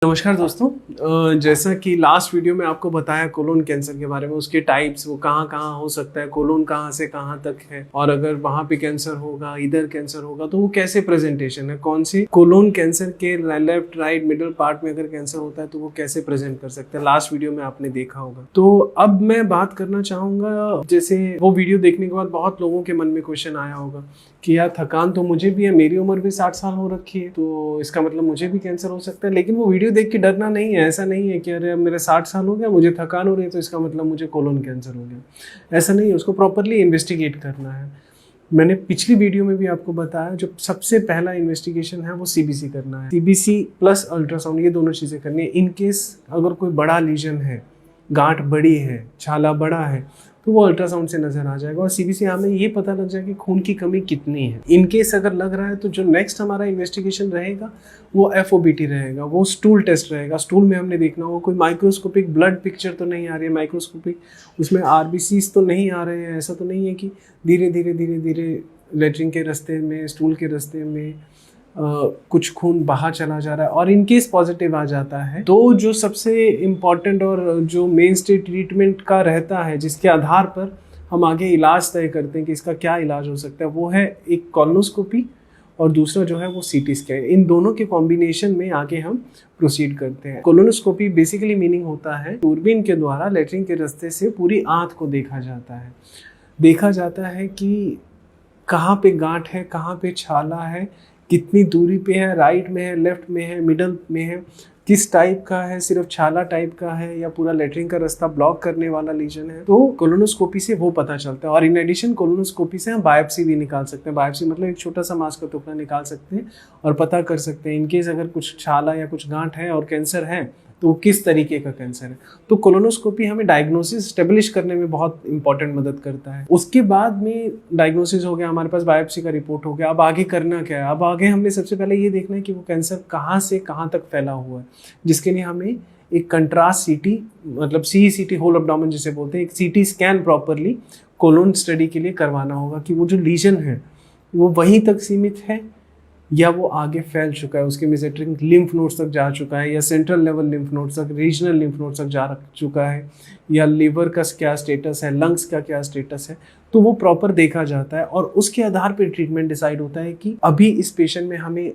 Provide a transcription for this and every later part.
नमस्कार दोस्तों। जैसा कि लास्ट वीडियो में आपको बताया कोलोन कैंसर के बारे में, उसके टाइप्स, वो कहाँ कहाँ हो सकता है, कोलोन कहाँ से कहाँ तक है, और अगर वहाँ पे कैंसर होगा, इधर कैंसर होगा तो वो कैसे प्रेजेंटेशन है, कौन सी कोलोन कैंसर के लेफ्ट राइट मिडिल पार्ट में अगर कैंसर होता है तो वो कैसे प्रेजेंट कर सकते हैं, लास्ट वीडियो में आपने देखा होगा। तो अब मैं बात करना चाहूंगा, जैसे वो वीडियो देखने के बाद बहुत लोगों के मन में क्वेश्चन आया होगा कि यार थकान तो मुझे भी है, मेरी उम्र भी 60 साल हो रखी है, तो इसका मतलब मुझे भी कैंसर हो सकता है। लेकिन वो वीडियो देख के डरना नहीं है, ऐसा नहीं है कि अरे अब मेरे 60 साल हो गया, मुझे थकान हो रही है तो इसका मतलब मुझे कोलोन कैंसर हो गया, ऐसा नहीं है। उसको प्रॉपरली इन्वेस्टिगेट करना है। मैंने पिछली वीडियो में भी आपको बताया, जो सबसे पहला इन्वेस्टिगेशन है वो सीबीसी करना है। सीबीसी प्लस अल्ट्रासाउंड, ये दोनों चीज़ें करनी है। इन केस अगर कोई बड़ा लीजन है, गांठ बड़ी है, छाला बड़ा है, तो वो अल्ट्रासाउंड से नजर आ जाएगा और सीबीसी हमें ये पता लग जाएगा कि खून की कमी कितनी है। इन केस अगर लग रहा है तो जो नेक्स्ट हमारा इन्वेस्टिगेशन रहेगा वो एफओबीटी रहेगा, वो स्टूल टेस्ट रहेगा। स्टूल में हमने देखना होगा कोई माइक्रोस्कोपिक ब्लड पिक्चर तो नहीं आ रही है, माइक्रोस्कोपिक उसमें आरबीसीज तो नहीं आ रहे हैं, ऐसा तो नहीं है कि धीरे धीरे लेटरिन के रास्ते में, स्टूल के रास्ते में कुछ खून बाहर चला जा रहा है। और इनकेस पॉजिटिव आ जाता है तो जो सबसे इम्पॉर्टेंट और जो मेन स्टे ट्रीटमेंट का रहता है, जिसके आधार पर हम आगे इलाज तय करते हैं कि इसका क्या इलाज हो सकता है, वो है एक कॉलोनोस्कोपी और दूसरा जो है वो सीटी स्कैन। इन दोनों के कॉम्बिनेशन में आगे हम प्रोसीड करते हैं। कोलोनोस्कोपी बेसिकली मीनिंग होता है दूरबीन के द्वारा लेटरिन के रास्ते से पूरी आंत को देखा जाता है कि कहाँ पे गांठ है, कहाँ पे छाला है, कितनी दूरी पे है, राइट में है, लेफ्ट में है, मिडल में है, किस टाइप का है, सिर्फ छाला टाइप का है या पूरा लेटरिन का रास्ता ब्लॉक करने वाला लीजन है। तो कोलोनोस्कोपी से वो पता चलता है। और इन एडिशन कोलोनोस्कोपी से हम बायोप्सी भी निकाल सकते हैं। बायोप्सी मतलब एक छोटा सा मांस का टुकड़ा निकाल सकते हैं और पता कर सकते हैं इनकेस अगर कुछ छाला या कुछ गांठ है और कैंसर है तो वो किस तरीके का कैंसर है। तो कोलोनोस्कोपी हमें डायग्नोसिस स्टेब्लिश करने में बहुत इंपॉर्टेंट मदद करता है। उसके बाद में डायग्नोसिस हो गया, हमारे पास बायोप्सी का रिपोर्ट हो गया, अब आगे करना क्या है। अब आगे हमने सबसे पहले ये देखना है कि वो कैंसर कहाँ से कहाँ तक फैला हुआ है, जिसके लिए हमें एक कंट्रास्ट सीटी, मतलब सीईसीटी होल एब्डोमेन जिसे बोलते हैं, एक CT scan properly colon study के लिए करवाना होगा कि वो जो लीजन है वो वहीं तक सीमित है या वो आगे फैल चुका है, उसके मेसेंटरिक लिम्फ नोड्स तक जा चुका है, या सेंट्रल लेवल लिम्फ नोड्स तक, रीजनल लिम्फ नोड्स तक जा चुका है, या लिवर का क्या स्टेटस है, लंग्स का क्या स्टेटस है। तो वो प्रॉपर देखा जाता है और उसके आधार पर ट्रीटमेंट डिसाइड होता है कि अभी इस पेशेंट में हमें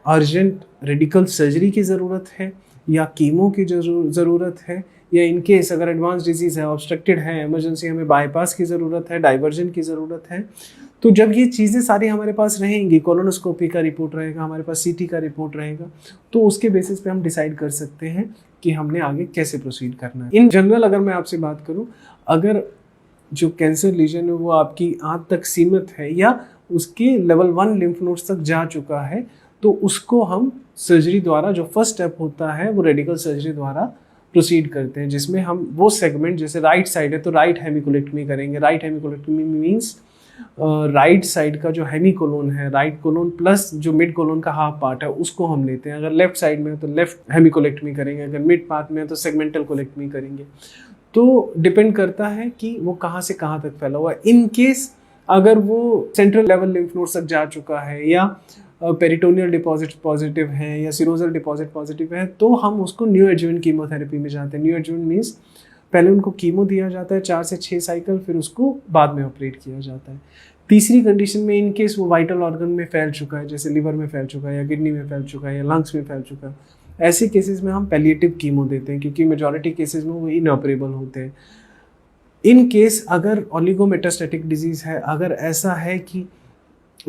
अर्जेंट रेडिकल सर्जरी की ज़रूरत है या कीमो की ज़रूरत है, या इनकेस अगर एडवांस डिजीज़ है, ऑब्स्ट्रक्टेड है, इमरजेंसी हमें बाईपास की ज़रूरत है, डाइवर्जन की ज़रूरत है। तो जब ये चीज़ें सारी हमारे पास रहेंगी, कोलोनोस्कोपी का रिपोर्ट रहेगा, हमारे पास सीटी का रिपोर्ट रहेगा, तो उसके बेसिस पे हम डिसाइड कर सकते हैं कि हमने आगे कैसे प्रोसीड करना है। इन जनरल अगर मैं आपसे बात करूं, अगर जो कैंसर लीजन है वो आपकी आंत तक सीमित है या उसके लेवल 1 लिम्फ नोड्स तक जा चुका है, तो उसको हम सर्जरी द्वारा, जो फर्स्ट स्टेप होता है वो रेडिकल सर्जरी द्वारा प्रोसीड करते हैं, जिसमें हम वो सेगमेंट, जैसे राइट साइड है तो राइट हेमिकोलेक्टमी करेंगे। राइट हेमिकोलेक्टमी मीन्स राइट साइड का जो हेमिकोलोन है, राइट कोलोन प्लस जो मिड कोलोन का हाफ पार्ट है, उसको हम लेते हैं। अगर लेफ्ट साइड में है तो लेफ्ट हेमिकोलेक्टमी करेंगे, अगर मिड पार्ट में है तो सेगमेंटल कोलेक्टमी करेंगे। तो डिपेंड करता है कि वो कहाँ से कहाँ तक फैला हुआ है। इन केस अगर वो सेंट्रल लेवल लिम्फ नोड तक जा चुका है या पेरिटोनियल डिपॉजिट पॉजिटिव है या सिरोजल डिपॉजिट पॉजिटिव है, तो हम उसको न्यू एडजुवेंट कीमोथेरेपी में जाते हैं। न्यू एडजुवेंट मीन्स पहले उनको कीमो दिया जाता है 4 से 6 साइकिल, फिर उसको बाद में ऑपरेट किया जाता है। तीसरी कंडीशन में इन केस वो वाइटल ऑर्गन में फैल चुका है, जैसे लिवर में फैल चुका है या किडनी में फैल चुका है या लंग्स में फैल चुका है, ऐसे केसेस में हम पैलिएटिव कीमो देते हैं, क्योंकि मेजॉरिटी केसेस में वो इनऑपरेबल होते हैं। इन केस अगर ओलिगोमेटास्टैटिक डिजीज़ है, अगर ऐसा है कि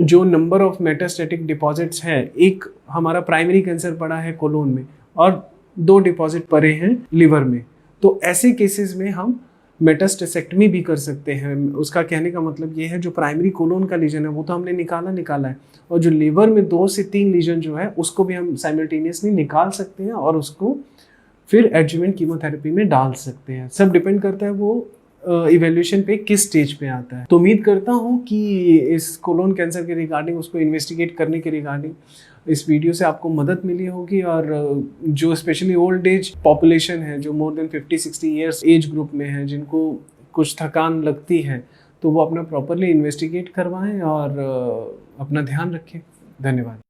जो नंबर ऑफ मेटास्टैटिक डिपॉजिट्स है, एक हमारा प्राइमरी कैंसर पड़ा है कोलोन में और 2 डिपॉजिट पड़े हैं लिवर में, तो ऐसे केसेस में हम मेटास्टेसेक्टमी भी कर सकते हैं। उसका कहने का मतलब ये है, जो प्राइमरी कोलोन का लीजन है वो तो हमने निकाला है, और जो लिवर में 2 से 3 लीजन जो है उसको भी हम साइमल्टेनियसली निकाल सकते हैं और उसको फिर एडजुवेंट कीमोथेरेपी में डाल सकते हैं। सब डिपेंड करता है वो इवेल्यूएशन पे किस स्टेज पे आता है। तो उम्मीद करता हूँ कि इस कोलोन कैंसर के रिगार्डिंग, उसको इन्वेस्टिगेट करने के रिगार्डिंग इस वीडियो से आपको मदद मिली होगी। और जो स्पेशली ओल्ड एज पॉपुलेशन है, जो more than 50-60 years age group में है, जिनको कुछ थकान लगती है, तो वो अपना प्रॉपरली इन्वेस्टिगेट करवाएं और अपना ध्यान रखें। धन्यवाद।